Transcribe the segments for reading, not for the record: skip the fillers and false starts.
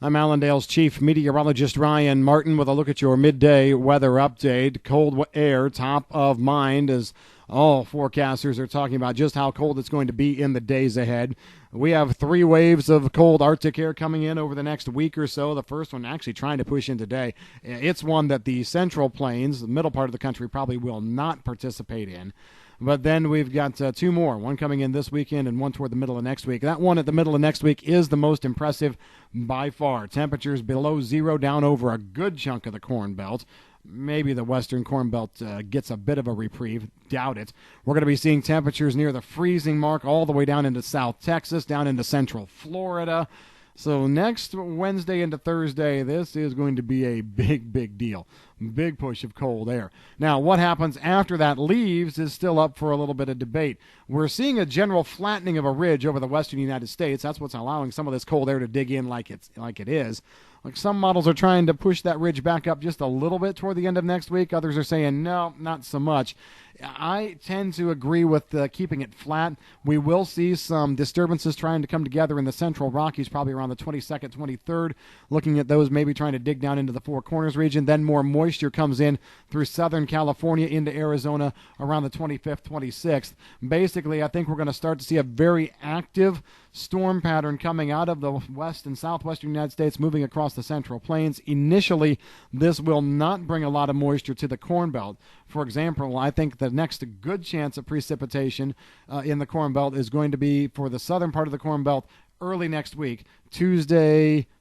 I'm Allendale's chief meteorologist Ryan Martin with a look at your midday weather update. Cold air top of mind as all forecasters are talking about just how cold it's going to be in the days ahead. We have 3 waves of cold Arctic air coming in over the next week or so. The first one actually trying to push in today. It's one that the central plains, the middle part of the country, probably will not participate in. But then we've got 2 more, one coming in this weekend and one toward the middle of next week. That one at the middle of next week is the most impressive by far. Temperatures below zero down over a good chunk of the Corn Belt. Maybe the western Corn Belt gets a bit of a reprieve. Doubt it. We're going to be seeing temperatures near the freezing mark all the way down into South Texas, down into central Florida. So next Wednesday into Thursday, this is going to be a big deal. Big push of cold air. Now, what happens after that leaves is still up for a little bit of debate. We're seeing a general flattening of a ridge over the western United States. That's what's allowing some of this cold air to dig in like it is. Like some models are trying to push that ridge back up just a little bit toward the end of next week. Others are saying, no, not so much. I tend to agree with keeping it flat. We will see some disturbances trying to come together in the central Rockies, probably around the 22nd, 23rd. Looking at those, maybe trying to dig down into the Four Corners region. Then more moisture comes in through southern California into Arizona around the 25th, 26th. Basically, I think we're going to start to see a very active storm pattern coming out of the west and southwestern United States, moving across the central plains. Initially, this will not bring a lot of moisture to the Corn Belt. For example, I think the next good chance of precipitation in the Corn Belt is going to be for the southern part of the Corn Belt early next week,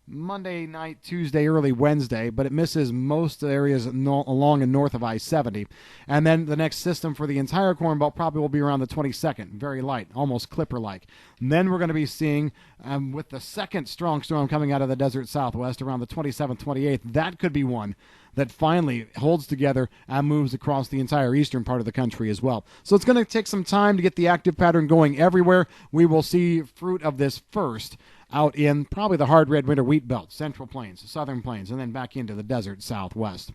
Monday night, Tuesday, early Wednesday, but it misses most areas along and north of I-70. And then the next system for the entire Corn Belt probably will be around the 22nd, very light, almost Clipper-like. And then we're going to be seeing, with the second strong storm coming out of the desert southwest around the 27th, 28th, that could be one that finally holds together and moves across the entire eastern part of the country as well. So it's going to take some time to get the active pattern going everywhere. We will see fruit of this first out in probably the hard red winter wheat belt, central plains, southern plains, and then back into the desert southwest.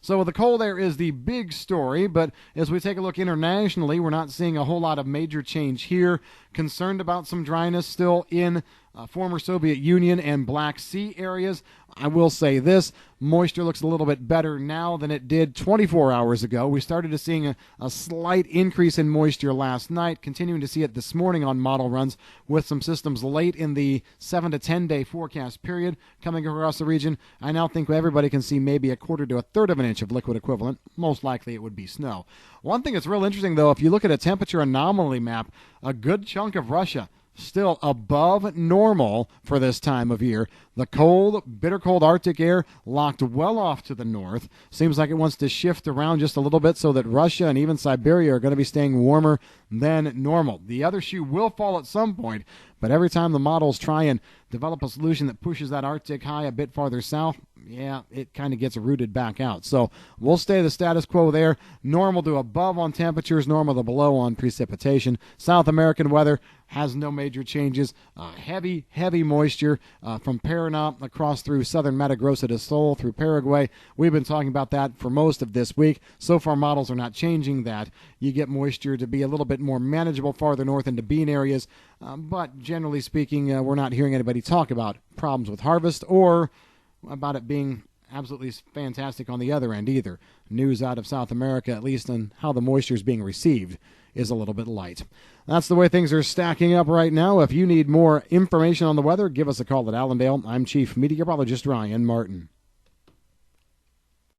So the cold air is the big story, but as we take a look internationally, we're not seeing a whole lot of major change here. Concerned about some dryness still in former Soviet Union and Black Sea areas. I will say this, moisture looks a little bit better now than it did 24 hours ago. We started to seeing a slight increase in moisture last night, continuing to see it this morning on model runs with some systems late in the 7 to 10 day forecast period coming across the region. I now think everybody can see maybe a quarter to a third of an inch of liquid equivalent. Most likely it would be snow. One thing that's real interesting, though, if you look at a temperature anomaly map, a good chunk of Russia still above normal for this time of year. The cold, bitter cold Arctic air locked well off to the north. Seems like it wants to shift around just a little bit so that Russia and even Siberia are going to be staying warmer than normal. The other shoe will fall at some point, but every time the models try and develop a solution that pushes that Arctic high a bit farther south, yeah, it kind of gets rooted back out. So we'll stay the status quo there. Normal to above on temperatures, normal to below on precipitation. South American weather has no major changes. Heavy moisture from Paraná across through southern Mato Grosso do Sul through Paraguay. We've been talking about that for most of this week. So far, models are not changing that. You get moisture to be a little bit more manageable farther north into bean areas. But generally speaking, we're not hearing anybody talk about problems with harvest or about it being absolutely fantastic on the other end either. News out of South America, at least on how the moisture is being received, is a little bit light. That's the way things are stacking up right now. If you need more information on the weather, give us a call at Allendale. I'm Chief Meteorologist Ryan Martin.